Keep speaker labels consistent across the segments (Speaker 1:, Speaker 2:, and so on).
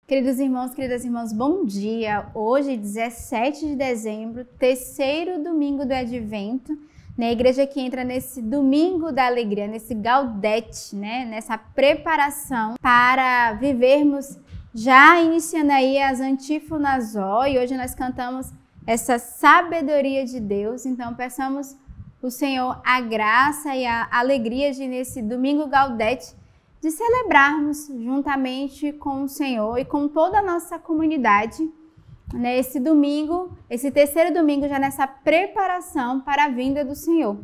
Speaker 1: Queridos irmãos, queridas irmãs, bom dia! Hoje, 17 de dezembro, terceiro domingo do Advento, na igreja que entra nesse domingo da alegria, nesse Gaudete, nessa preparação para vivermos, já iniciando aí as antífonas Ó, e hoje nós cantamos essa sabedoria de Deus, então peçamos o Senhor a graça e a alegria de, nesse domingo Gaudete, de celebrarmos juntamente com o Senhor e com toda a nossa comunidade, esse domingo, esse terceiro domingo, já nessa preparação para a vinda do Senhor.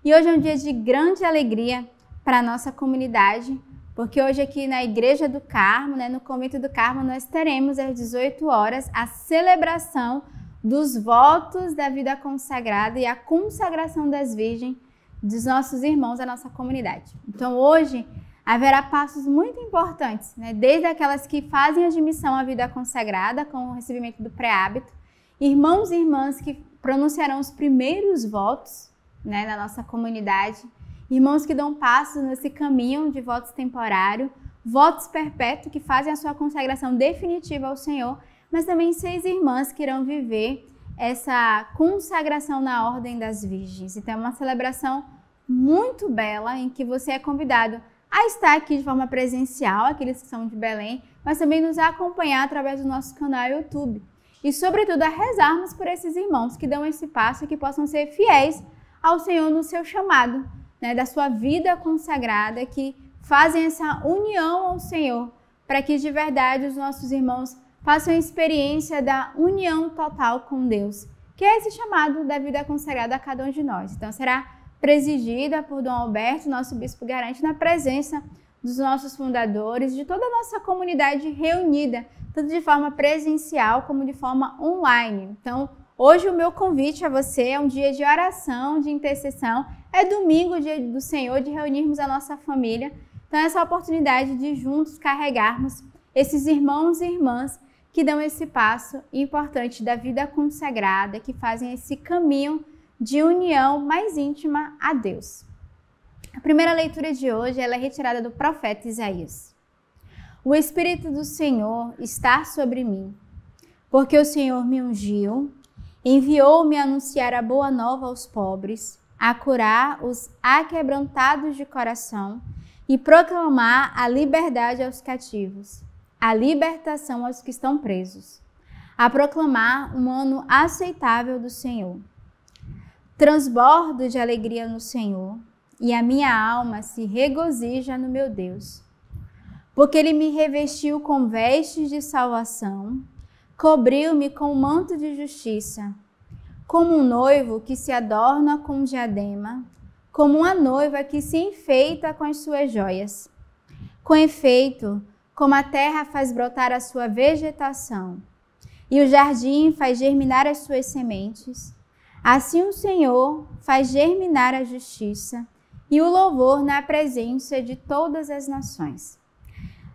Speaker 1: E hoje é um dia de grande alegria para a nossa comunidade, porque hoje aqui na Igreja do Carmo, no Convento do Carmo, nós teremos às 18 horas a celebração dos votos da vida consagrada e a consagração das virgens dos nossos irmãos da nossa comunidade. Então hoje haverá passos muito importantes, desde aquelas que fazem admissão à vida consagrada com o recebimento do pré-hábito, irmãos e irmãs que pronunciarão os primeiros votos na nossa comunidade, irmãos que dão passos nesse caminho de votos temporários, votos perpétuos que fazem a sua consagração definitiva ao Senhor, mas também 6 irmãs que irão viver essa consagração na Ordem das Virgens. Então é uma celebração muito bela em que você é convidado a estar aqui de forma presencial, aqueles que são de Belém, mas também nos acompanhar através do nosso canal YouTube. E, sobretudo, a rezarmos por esses irmãos que dão esse passo e que possam ser fiéis ao Senhor no seu chamado, da sua vida consagrada, que fazem essa união ao Senhor, para que, de verdade, os nossos irmãos façam a experiência da união total com Deus, que é esse chamado da vida consagrada a cada um de nós. Então, será presidida por Dom Alberto, nosso bispo garante, na presença dos nossos fundadores, de toda a nossa comunidade reunida, tanto de forma presencial como de forma online. Então, hoje o meu convite a você é um dia de oração, de intercessão, é domingo, dia do Senhor, de reunirmos a nossa família. Então, essa oportunidade de juntos carregarmos esses irmãos e irmãs que dão esse passo importante da vida consagrada, que fazem esse caminho de união mais íntima a Deus. A primeira leitura de hoje ela é retirada do profeta Isaías. O Espírito do Senhor está sobre mim, porque o Senhor me ungiu, enviou-me a anunciar a boa nova aos pobres, a curar os aquebrantados de coração e proclamar a liberdade aos cativos, a libertação aos que estão presos, a proclamar um ano aceitável do Senhor. Transbordo de alegria no Senhor, e a minha alma se regozija no meu Deus. Porque Ele me revestiu com vestes de salvação, cobriu-me com um manto de justiça, como um noivo que se adorna com um diadema, como uma noiva que se enfeita com as suas joias. Com efeito, como a terra faz brotar a sua vegetação, e o jardim faz germinar as suas sementes, assim o Senhor faz germinar a justiça e o louvor na presença de todas as nações.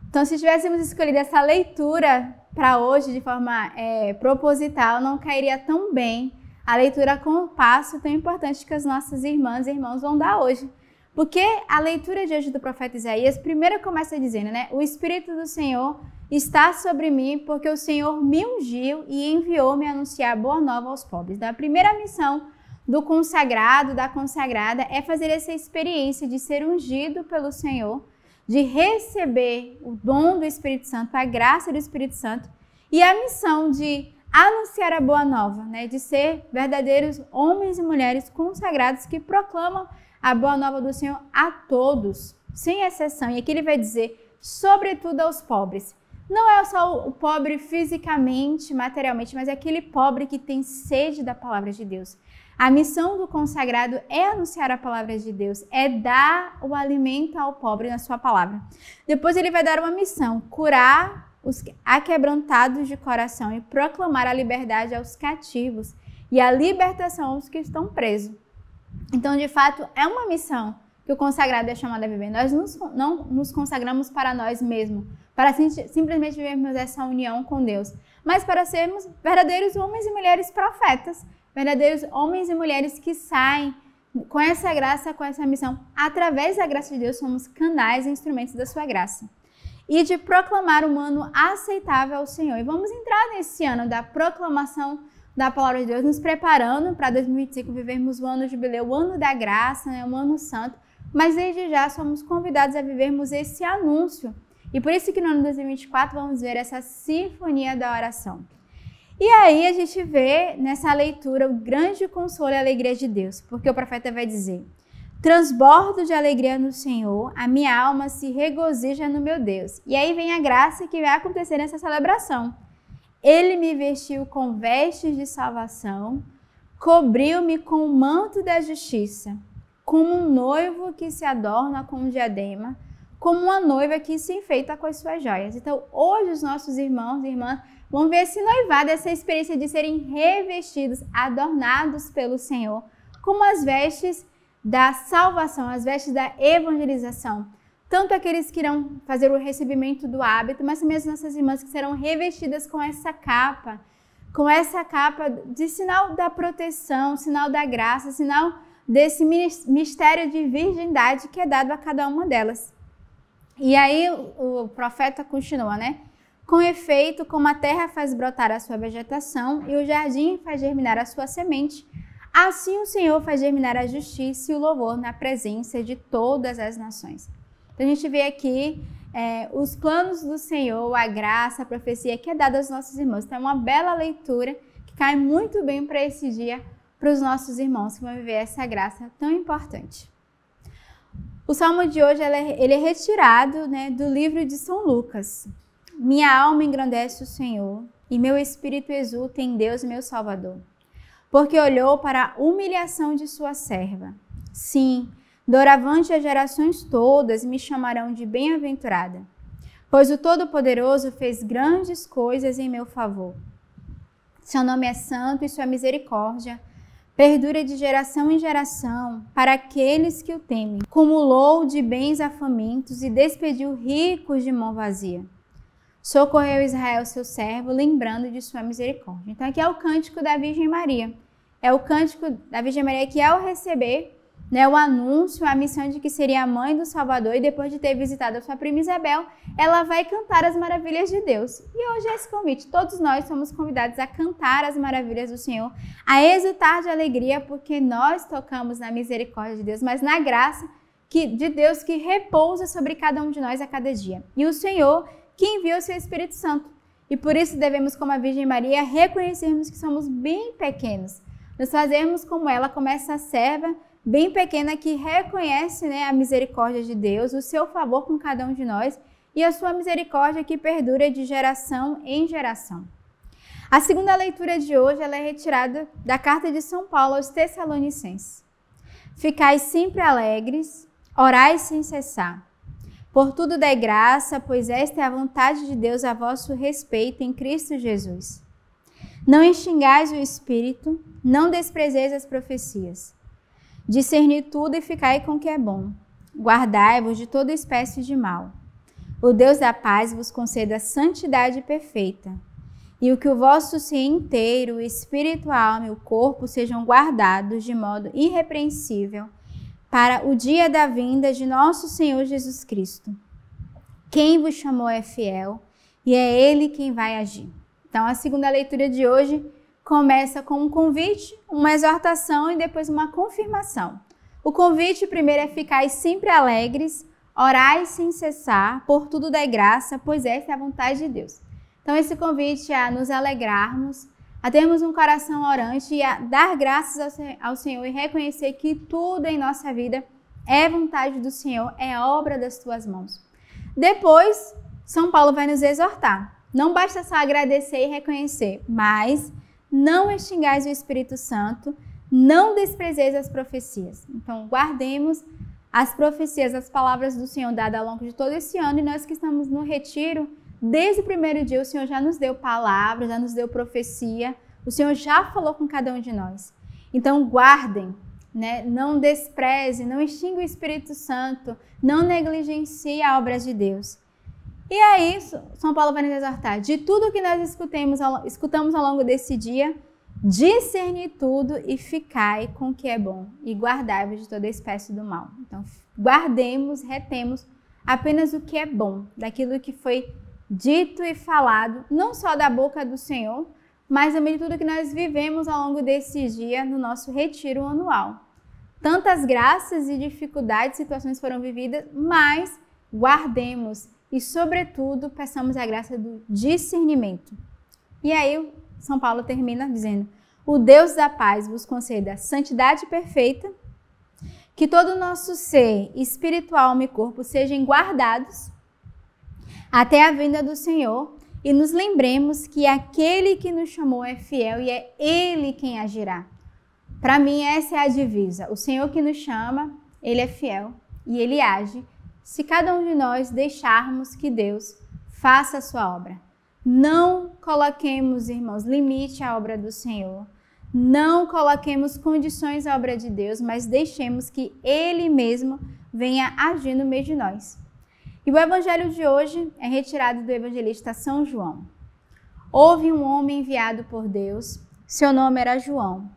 Speaker 1: Então, se tivéssemos escolhido essa leitura para hoje de forma proposital, não cairia tão bem a leitura com o passo tão importante que as nossas irmãs e irmãos vão dar hoje. Porque a leitura de hoje do profeta Isaías, primeiro começa dizendo, o Espírito do Senhor está sobre mim, porque o Senhor me ungiu e enviou-me a anunciar a boa nova aos pobres. Então, a primeira missão do consagrado, da consagrada, é fazer essa experiência de ser ungido pelo Senhor, de receber o dom do Espírito Santo, a graça do Espírito Santo, e a missão de anunciar a boa nova, de ser verdadeiros homens e mulheres consagrados que proclamam a boa nova do Senhor a todos, sem exceção. E aqui ele vai dizer, sobretudo aos pobres. Não é só o pobre fisicamente, materialmente, mas é aquele pobre que tem sede da palavra de Deus. A missão do consagrado é anunciar a palavra de Deus, é dar o alimento ao pobre na sua palavra. Depois ele vai dar uma missão, curar os aquebrantados de coração e proclamar a liberdade aos cativos e a libertação aos que estão presos. Então, de fato, é uma missão que o consagrado é chamado a viver. Nós não nos consagramos para nós mesmos, para simplesmente vivermos essa união com Deus, mas para sermos verdadeiros homens e mulheres profetas, verdadeiros homens e mulheres que saem com essa graça, com essa missão. Através da graça de Deus, somos canais e instrumentos da sua graça. e de proclamar um ano aceitável ao Senhor. E vamos entrar nesse ano da proclamação da palavra de Deus, nos preparando para 2025 vivermos o ano de jubileu, o ano da graça, né, o ano santo, mas desde já somos convidados a vivermos esse anúncio. E por isso que no ano 2024 vamos ver essa sinfonia da oração. E aí a gente vê nessa leitura o grande consolo e alegria de Deus, porque o profeta vai dizer: transbordo de alegria no Senhor, a minha alma se regozija no meu Deus. E aí vem a graça que vai acontecer nessa celebração. Ele me vestiu com vestes de salvação, cobriu-me com o manto da justiça, como um noivo que se adorna com um diadema, como uma noiva que se enfeita com as suas joias. Então, hoje os nossos irmãos e irmãs vão ver esse noivado, essa experiência de serem revestidos, adornados pelo Senhor, como as vestes da salvação, as vestes da evangelização. Tanto aqueles que irão fazer o recebimento do hábito, mas também as nossas irmãs que serão revestidas com essa capa de sinal da proteção, sinal da graça, sinal desse mistério de virgindade que é dado a cada uma delas. E aí o profeta continua, né? Com efeito, como a terra faz brotar a sua vegetação e o jardim faz germinar a sua semente, assim o Senhor faz germinar a justiça e o louvor na presença de todas as nações. Então a gente vê aqui os planos do Senhor, a graça, a profecia que é dada aos nossos irmãos. Então é uma bela leitura que cai muito bem para esse dia, para os nossos irmãos que vão viver essa graça tão importante. O salmo de hoje ele é retirado, né, do livro de São Lucas. Minha alma engrandece o Senhor e meu espírito exulta em Deus, meu Salvador, porque olhou para a humilhação de sua serva. Sim, doravante as gerações todas me chamarão de bem-aventurada, pois o Todo-Poderoso fez grandes coisas em meu favor. Seu nome é santo e sua misericórdia perdura de geração em geração para aqueles que o temem. Cumulou de bens a famintos e despediu ricos de mão vazia. Socorreu Israel, seu servo, lembrando de sua misericórdia. Então aqui é o cântico da Virgem Maria. É o cântico da Virgem Maria que, ao receber, né, o anúncio, a missão de que seria a mãe do Salvador, e depois de ter visitado a sua prima Isabel, ela vai cantar as maravilhas de Deus. E hoje é esse convite. Todos nós somos convidados a cantar as maravilhas do Senhor, a exultar de alegria, porque nós tocamos na misericórdia de Deus, mas na graça de Deus que repousa sobre cada um de nós a cada dia. E o Senhor que enviou o seu Espírito Santo. E por isso devemos, como a Virgem Maria, reconhecermos que somos bem pequenos. Nos fazermos como ela, como essa serva bem pequena que reconhece, né, a misericórdia de Deus, o seu favor com cada um de nós e a sua misericórdia que perdura de geração em geração. A segunda leitura de hoje ela é retirada da carta de São Paulo aos Tessalonicenses. Ficai sempre alegres, orai sem cessar. Por tudo dai graça, pois esta é a vontade de Deus a vosso respeito em Cristo Jesus. Não extingais o Espírito, não desprezeis as profecias. Discerni tudo e ficai com o que é bom. Guardai-vos de toda espécie de mal. O Deus da paz vos conceda santidade perfeita, e o que o vosso ser inteiro, o espírito, a alma e o corpo sejam guardados de modo irrepreensível para o dia da vinda de nosso Senhor Jesus Cristo. Quem vos chamou é fiel, e é Ele quem vai agir. Então, a segunda leitura de hoje começa com um convite, uma exortação e depois uma confirmação. O convite primeiro é ficar sempre alegres, orai sem cessar, por tudo dai graça, pois esta é a vontade de Deus. Então esse convite é a nos alegrarmos, a termos um coração orante e a dar graças ao Senhor e reconhecer que tudo em nossa vida é vontade do Senhor, é obra das tuas mãos. Depois, São Paulo vai nos exortar. Não basta só agradecer e reconhecer, mas não extingais o Espírito Santo, não desprezeis as profecias. Então, guardemos as profecias, as palavras do Senhor dadas ao longo de todo esse ano, e nós que estamos no retiro, desde o primeiro dia o Senhor já nos deu palavra, já nos deu profecia, o Senhor já falou com cada um de nós. Então, guardem, né? Não despreze, não extinga o Espírito Santo, não negligencie a obra de Deus. E aí, São Paulo vai nos exortar, de tudo que nós escutamos ao longo desse dia, discerni tudo e ficai com o que é bom, e guardai-vos de toda espécie do mal. Então, guardemos, retemos apenas o que é bom, daquilo que foi dito e falado, não só da boca do Senhor, mas também de tudo que nós vivemos ao longo desses dias no nosso retiro anual. Tantas graças e dificuldades, situações foram vividas, mas guardemos e, sobretudo, peçamos a graça do discernimento. E aí, São Paulo termina dizendo: o Deus da paz vos conceda santidade perfeita, que todo o nosso ser, espiritual, alma e corpo sejam guardados até a vinda do Senhor, e nos lembremos que aquele que nos chamou é fiel e é Ele quem agirá. Para mim, essa é a divisa. O Senhor que nos chama, Ele é fiel e Ele age, se cada um de nós deixarmos que Deus faça a sua obra. Não coloquemos, irmãos, limite à obra do Senhor. Não coloquemos condições à obra de Deus, mas deixemos que Ele mesmo venha agir no meio de nós. E o evangelho de hoje é retirado do evangelista São João. Houve um homem enviado por Deus, seu nome era João.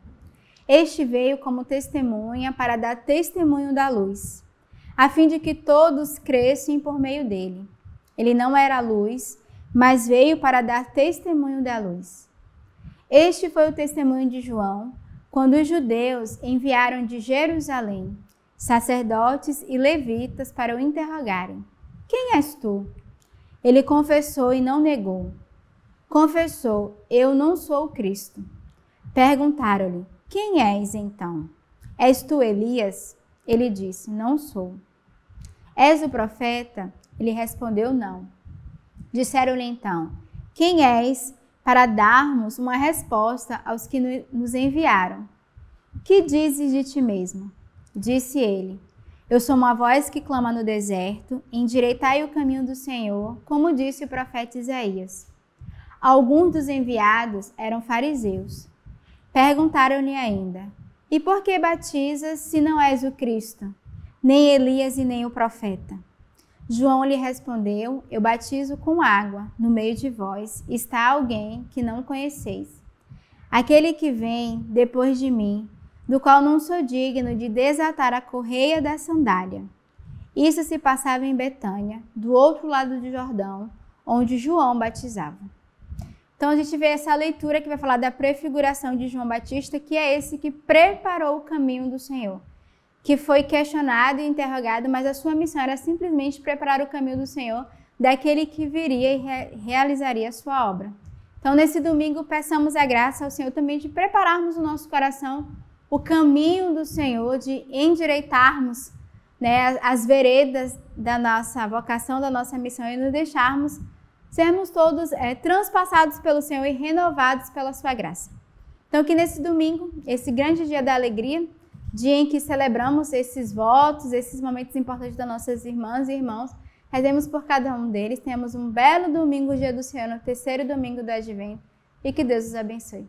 Speaker 1: Este veio como testemunha para dar testemunho da luz, a fim de que todos crescem por meio dele. Ele não era luz, mas veio para dar testemunho da luz. Este foi o testemunho de João, quando os judeus enviaram de Jerusalém sacerdotes e levitas para o interrogarem. Quem és tu? Ele confessou e não negou. Confessou: eu não sou o Cristo. Perguntaram-lhe: quem és então? És tu Elias? Ele disse: não sou. És o profeta? Ele respondeu: não. Disseram-lhe então: quem és, para darmos uma resposta aos que nos enviaram? Que dizes de ti mesmo? Disse ele: eu sou uma voz que clama no deserto, endireitai o caminho do Senhor, como disse o profeta Isaías. Alguns dos enviados eram fariseus. Perguntaram-lhe ainda: e por que batizas se não és o Cristo, nem Elias e nem o profeta? João lhe respondeu: eu batizo com água, no meio de vós está alguém que não conheceis. Aquele que vem depois de mim, do qual não sou digno de desatar a correia da sandália. Isso se passava em Betânia, do outro lado do Jordão, onde João batizava. Então a gente vê essa leitura que vai falar da prefiguração de João Batista, que é esse que preparou o caminho do Senhor, que foi questionado e interrogado, mas a sua missão era simplesmente preparar o caminho do Senhor, daquele que viria e realizaria a sua obra. Então nesse domingo peçamos a graça ao Senhor também de prepararmos o nosso coração, o caminho do Senhor, de endireitarmos, né, as veredas da nossa vocação, da nossa missão, e nos deixarmos sermos todos transpassados pelo Senhor e renovados pela sua graça. Então que nesse domingo, esse grande dia da alegria, dia em que celebramos esses votos, esses momentos importantes das nossas irmãs e irmãos, rezemos por cada um deles, tenhamos um belo domingo, dia do Senhor, no terceiro domingo do Advento, e que Deus os abençoe.